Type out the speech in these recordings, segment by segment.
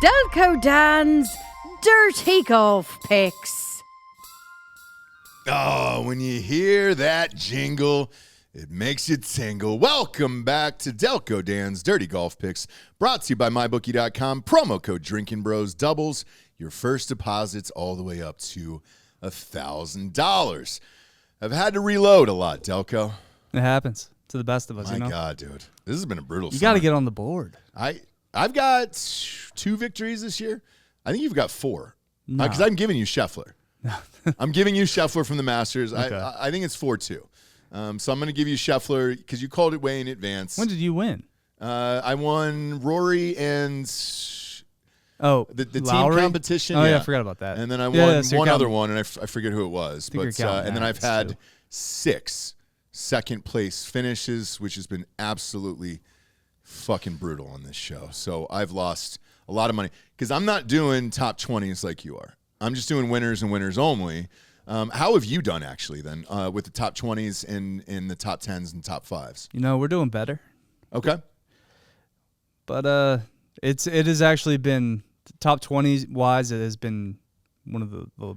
Delco Dan's Dirty Golf Picks. Oh, when you hear that jingle, it makes you tingle. Welcome back to Delco Dan's Dirty Golf Picks, brought to you by MyBookie.com. Promo code Drinking Bros doubles your first deposits all the way up to $1,000. I've had to reload a lot, Delco. It happens to the best of us. My God, dude. This has been a brutal You summer. got to get on the board. I've got 2 victories this year. I think you've got 4. No. Because I'm giving you Scheffler. I'm giving you Scheffler from the Masters. Okay. I think it's 4-2. So I'm going to give you Scheffler because you called it way in advance. When did you win? I won Rory and the team Lowry? competition. Oh, yeah, I forgot about that. And then I won so one other one, and I forget who it was. think you're But counting and then that, I've had too. 6 second-place finishes, which has been absolutely fucking brutal on this show. So I've lost a lot of money because I'm not doing top 20s like you are. I'm just doing winners and winners only. How have you done, actually, then, with the top 20s and the top 10s and top 5s? You know, we're doing better. Okay. But it has actually been, top 20s-wise, it has been one of the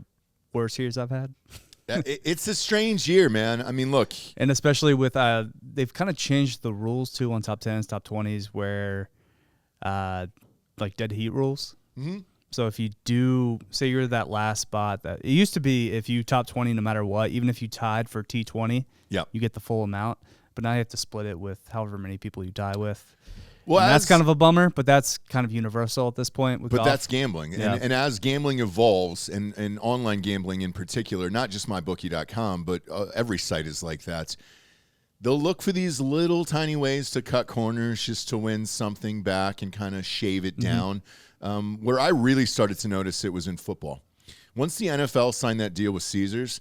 worst years I've had. It's a strange year, man. I mean, look. And especially with, they've kind of changed the rules, too, on top 10s, top 20s, where, like, dead heat rules. Mm-hmm. So if you do, say you're that last spot, that it used to be if you top 20 no matter what, even if you tied for T20, Yep. you get the full amount. But now you have to split it with however many people you tie with. Well, And that's kind of a bummer, but that's kind of universal at this point with golf. that's gambling. Yeah. And as gambling evolves, and online gambling in particular, not just MyBookie.com, but every site is like that, they'll look for these little tiny ways to cut corners just to win something back and kind of shave it down. Where I really started to notice it was in football. Once the NFL signed that deal with Caesars,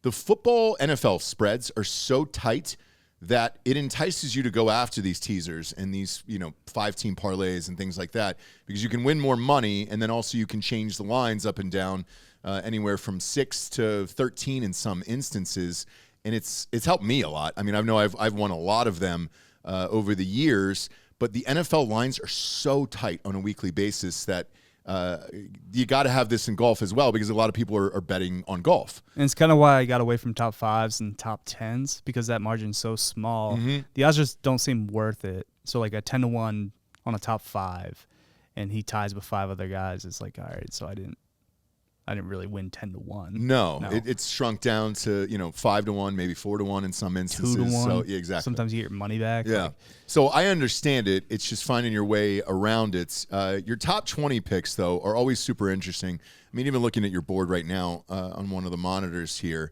the football NFL spreads are so tight that it entices you to go after these teasers and these, 5-team parlays and things like that, because you can win more money, and then also you can change the lines up and down anywhere from 6 to 13 in some instances, and it's helped me a lot. I mean, I've won a lot of them over the years, but the NFL lines are so tight on a weekly basis that you got to have this in golf as well, because a lot of people are betting on golf. And it's kind of why I got away from top 5s and top 10s, because that margin's so small. Mm-hmm. The odds just don't seem worth it. So like a 10-1 on a top 5, and he ties with 5 other guys, it's like, all right, so I didn't really win 10-1. No. It's shrunk down to 5-1, maybe 4-1 in some instances. 2-1. So yeah, exactly. Sometimes you get your money back. Yeah. So I understand it. It's just finding your way around it. Your top 20 picks, though, are always super interesting. I mean, even looking at your board right now on one of the monitors here,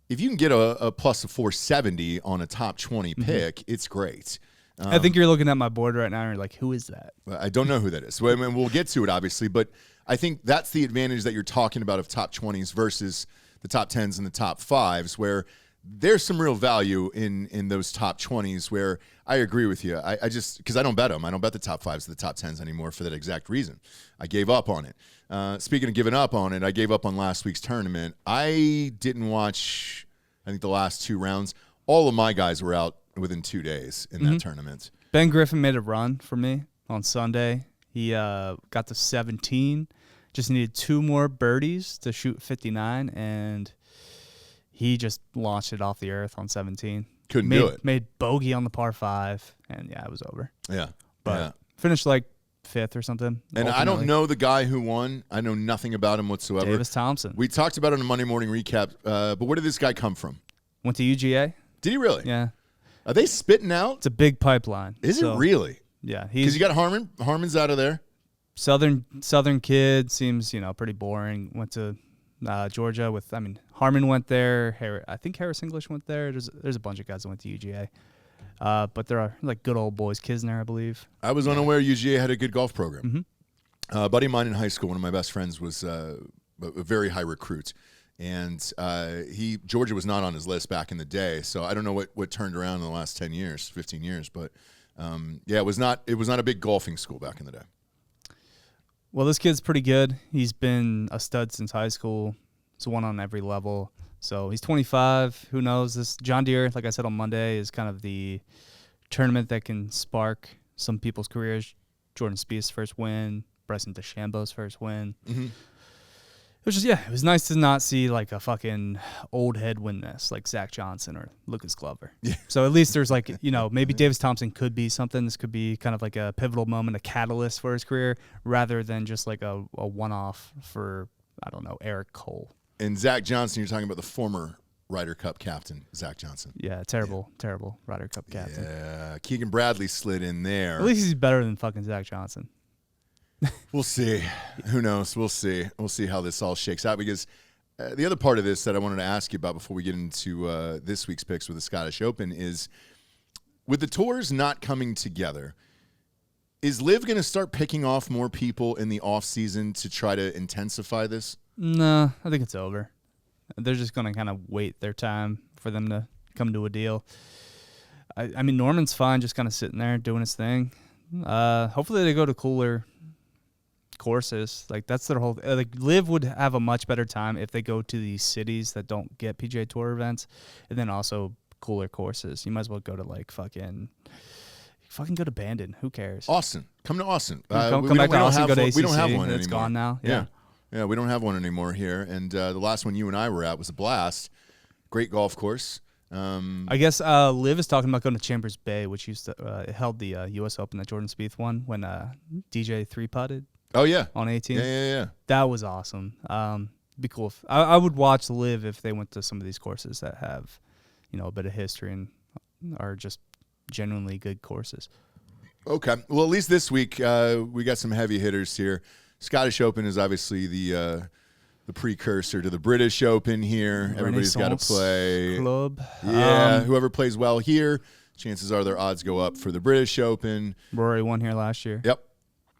if you can get a plus of 470 on a top 20 pick, it's great. I think you're looking at my board right now and you're like, who is that? I don't know who that is. Well, I mean, we'll get to it, obviously, but I think that's the advantage that you're talking about of top 20s versus the top 10s and the top 5s, where there's some real value in those top 20s, where I agree with you. I just, because I don't bet them. I don't bet the top 5s or the top 10s anymore for that exact reason. I gave up on it. Speaking of giving up on it, I gave up on last week's tournament. I didn't watch, I think, the last 2 rounds. All of my guys were out within 2 days in that tournament. Ben Griffin made a run for me on Sunday. He got to 17, just needed 2 more birdies to shoot 59, and he just launched it off the earth on 17. Couldn't do it. Made bogey on the par 5, and yeah, it was over. Yeah. But finished like 5th or something. And I don't know the guy who won. I know nothing about him whatsoever. Davis Thompson. We talked about it on a Monday morning recap, but where did this guy come from? Went to UGA. Did he really? Yeah. Are they spitting out? It's a big pipeline. Is it really? Yeah. Because you got Harmon. Harmon's out of there. Southern kid, seems, pretty boring. Went to Georgia with, Harmon went there. I think Harris English went there. There's a bunch of guys that went to UGA. But there are like good old boys, Kisner, I believe. I was unaware UGA had a good golf program. A buddy of mine in high school, one of my best friends, was a very high recruit. And Georgia was not on his list back in the day. So I don't know what turned around in the last 10 years, 15 years. But it was not a big golfing school back in the day. Well, this kid's pretty good. He's been a stud since high school. He's won on every level. So he's 25. Who knows? This John Deere, like I said on Monday, is kind of the tournament that can spark some people's careers. Jordan Spieth's first win, Bryson DeChambeau's first win. Mm-hmm. It was just, it was nice to not see like a fucking old head win this, like Zach Johnson or Lucas Glover. Yeah. So at least there's like, maybe Davis Thompson could be something. This could be kind of like a pivotal moment, a catalyst for his career, rather than just like a one-off for, I don't know, Eric Cole. And Zach Johnson, you're talking about the former Ryder Cup captain, Zach Johnson. Yeah, terrible Ryder Cup captain. Yeah, Keegan Bradley slid in there. At least he's better than fucking Zach Johnson. We'll see. Who knows? We'll see. We'll see how this all shakes out, because the other part of this that I wanted to ask you about before we get into this week's picks with the Scottish Open is, with the tours not coming together, is Liv going to start picking off more people in the off season to try to intensify this? No, I think it's over. They're just going to kind of wait their time for them to come to a deal. I mean, Norman's fine, just kind of sitting there doing his thing. Hopefully they go to cooler courses. Like, that's their whole like, Liv would have a much better time if they go to these cities that don't get PGA Tour events, and then also cooler courses. You might as well go to like fucking go to Bandon. Who cares? Austin. Come to Austin. Come back to Austin. Go to ACC. We don't have one It's anymore. gone now. Yeah, we don't have one anymore here. And the last one you and I were at was a blast. Great golf course. I guess Liv is talking about going to Chambers Bay, which used to held the U.S. Open that Jordan Spieth won when DJ 3-putted. Oh, yeah. On 18. Yeah. That was awesome. Be cool. I would watch Liv if they went to some of these courses that have, a bit of history and are just genuinely good courses. Okay. Well, at least this week we got some heavy hitters here. Scottish Open is obviously the precursor to the British Open here. Everybody's got to play. Club. Yeah. Whoever plays well here, chances are their odds go up for the British Open. Rory won here last year. Yep.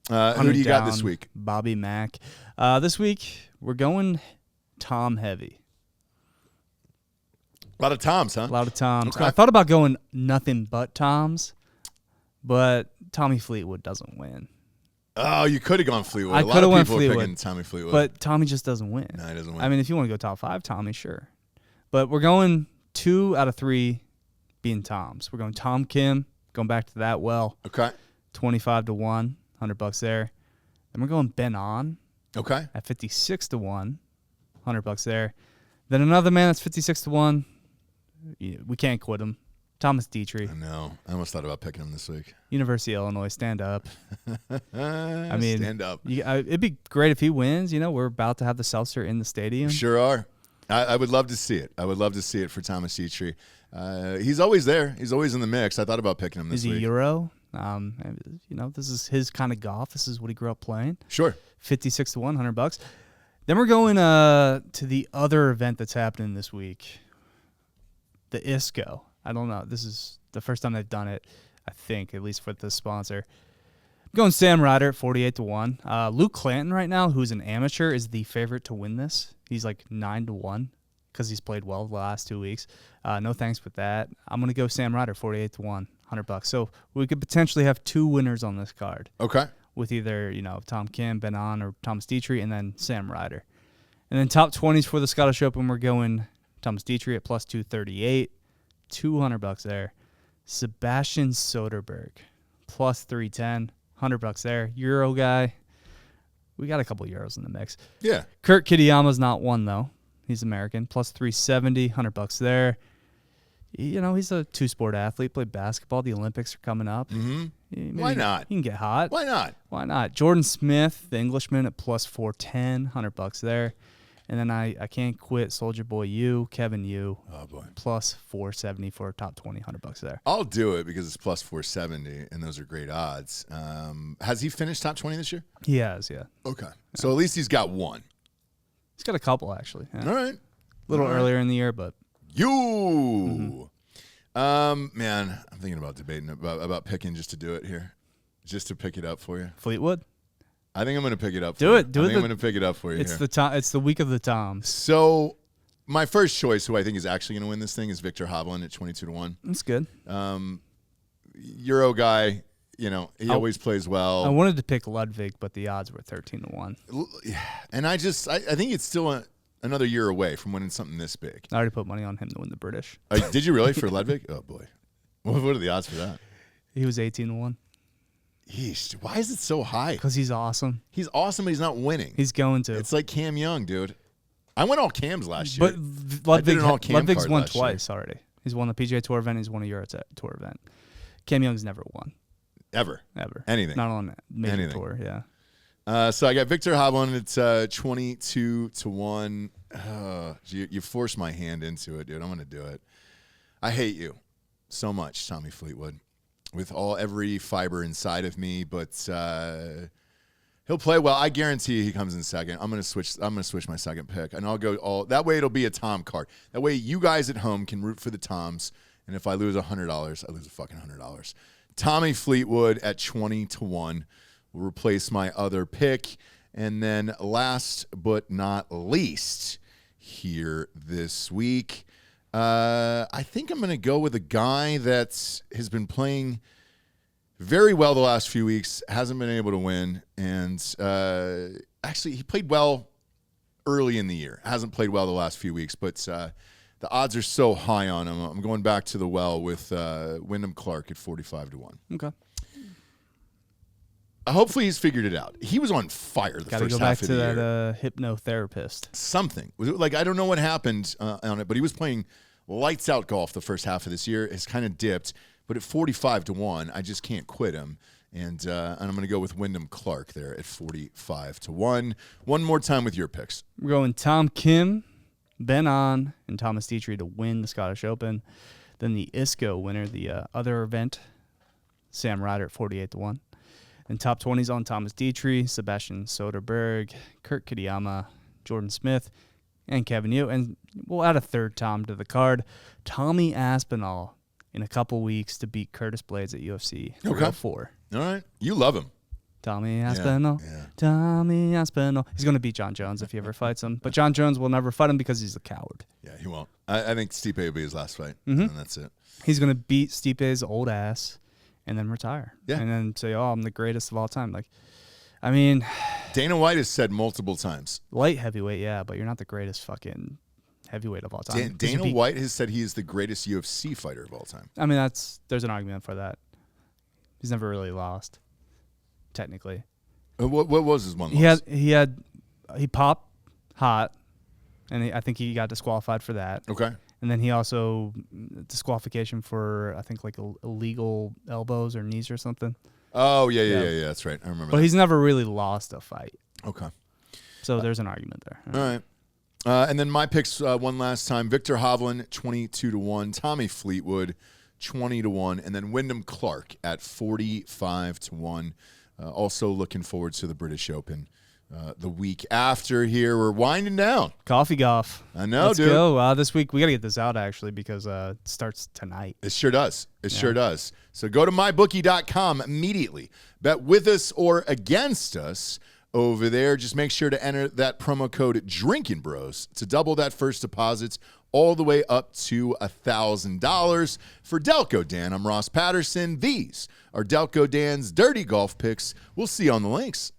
Who do you got this week? Bobby Mack. This week, we're going Tom heavy. A lot of Toms, huh? A lot of Toms. Okay. I thought about going nothing but Toms, but Tommy Fleetwood doesn't win. Oh, you could have gone Fleetwood. I A lot could have of went people are Fleetwood. picking Tommy Fleetwood. But Tommy just doesn't win. No, he doesn't win. I mean, if you want to go top 5, Tommy, sure. But we're going 2 out of 3 being Toms. We're going Tom Kim, going back to that well. Okay. 25 to 1, $100 there. Then we're going Ben On. Okay. At 56 to 1, $100 there. Then another man that's 56 to 1. We can't quit him. Thomas Dietrich. I know. I almost thought about picking him this week. University of Illinois, stand up. I mean, stand up. It'd be great if he wins. We're about to have the seltzer in the stadium. Sure are. I would love to see it. I would love to see it for Thomas Dietrich. He's always there. He's always in the mix. I thought about picking him this week. Is he Euro? This is his kind of golf. This is what he grew up playing. Sure. 56 to 1, $100. Then we're going to the other event that's happening this week, the ISCO. I don't know. This is the first time they've done it, I think, at least for the sponsor. I'm going Sam Ryder at 48 to 1. Luke Clanton right now, who's an amateur, is the favorite to win this. He's like 9 to 1 because he's played well the last 2 weeks. No thanks with that. I'm going to go Sam Ryder 48 to 1, $100. So we could potentially have 2 winners on this card. Okay. With either, Tom Kim, Ben On, or Thomas Dietrich, and then Sam Ryder. And then top 20s for the Scottish Open, we're going Thomas Dietrich at plus 238, $200 there. Sebastian Soderberg, plus 310, $100 there. Euro guy. We got a couple Euros in the mix. Yeah. Kurt Kitayama's not one, though. He's American, plus 370, $100 there. He's a 2-sport athlete, played basketball. The Olympics are coming up. Mm-hmm. Why not? He can get hot. Why not? Why not? Jordan Smith, the Englishman, at plus 410, $100 there. And then I can't quit Soldier Boy Yu, Kevin Yu. Oh, boy. Plus 470 for a top 20, $100 there. I'll do it because it's plus 470, and those are great odds. Has he finished top 20 this year? He has, yeah. Okay. So at least he's got one. He's got a couple, actually. Yeah. All right. A little earlier in the year, but. Man, I'm thinking about debating about picking just to do it here. Just to pick it up for you. Fleetwood? I think I'm going to pick it up for you. you. I think I'm going to pick it up for you it's here. It's the week of the Toms. So my first choice, who I think is actually going to win this thing, is Victor Hovland at 22 to 1. That's good. Euro guy, he always plays well. I wanted to pick Ludwig, but the odds were 13 to 1. And I think it's still another year away from winning something this big. I already put money on him to win the British. Did you really for Ludwig? Oh, boy. What are the odds for that? He was 18 to 1. Yeesh, why is it so high? Because he's awesome. He's awesome, but he's not winning. He's going to. It's like Cam Young, dude. I went all Cams last year. But did an all Cam Ludwig's card won last year. twice already. He's won the PGA Tour event. He's won a Euro Tour event. Cam Young's never won. Ever. Anything. Not on that major Anything. tour, yeah. So I got Victor Hovland. It's 22-1. You forced my hand into it, dude. I'm going to do it. I hate you so much, Tommy Fleetwood, with every fiber inside of me. But he'll play well. I guarantee he comes in second. I'm going to switch my second pick, and I'll go all. That way, it'll be a Tom card. That way, you guys at home can root for the Toms. And if I lose $100, I lose a fucking $100. Tommy Fleetwood at 20-1. Will replace my other pick. And then last but not least here this week, I think I'm going to go with a guy that has been playing very well the last few weeks, hasn't been able to win. And actually, he played well early in the year. Hasn't played well the last few weeks, but the odds are so high on him. I'm going back to the well with Wyndham Clark at 45-1. Okay. Hopefully he's figured it out. He was on fire the first half of the year. Gotta go back to that hypnotherapist. Something. Like, I don't know what happened on it, but he was playing lights out golf the first half of this year. It's kind of dipped, but at 45-1, I just can't quit him. And I'm going to go with Wyndham Clark there at 45-1. One more time with your picks. We're going Tom Kim, Ben On, and Thomas Dietrich to win the Scottish Open. Then the ISCO winner, the other event, Sam Ryder at 48-1. And top 20s on Thomas Dietrich, Sebastian Soderberg, Kurt Kitayama, Jordan Smith, and Kevin Yu. And we'll add a third Tom to the card, Tommy Aspinall, in a couple weeks to beat Curtis Blades at UFC 304. All right. You love him. Tommy Aspinall. Yeah. Tommy Aspinall. He's going to beat John Jones if he ever fights him. But John Jones will never fight him because he's a coward. Yeah, he won't. I think Stipe will be his last fight, Mm-hmm. and that's it. He's going to beat Stipe's old ass and then retire. Yeah. And then say, oh, I'm the greatest of all time. Like, I mean, Dana White has said multiple times. light heavyweight, yeah, but you're not the greatest fucking heavyweight of all time. Dana White has said he is the greatest UFC fighter of all time. I mean, there's an argument for that. He's never really lost, technically. What was his one loss? He popped hot, and I think he got disqualified for that. Okay. And then he also disqualification for, I think, like illegal elbows or knees or something. Oh, yeah. That's right. I remember But that. he's never really lost a fight. Okay. So there's an argument there. All right. And then my picks one last time. Victor Hovland, 22-1. Tommy Fleetwood, 20-1. And then Wyndham Clark at 45-1. Also looking forward to the British Open the week after here. We're winding down. Coffee golf. I know, Let's dude. go. This week, we got to get this out, actually, because it starts tonight. It sure does. It sure does. So go to mybookie.com immediately. Bet with us or against us over there. Just make sure to enter that promo code Drinking Bros to double that first deposits all the way up to $1,000. For Delco Dan, I'm Ross Patterson. These are Delco Dan's Dirty Golf Picks. We'll see you on the links.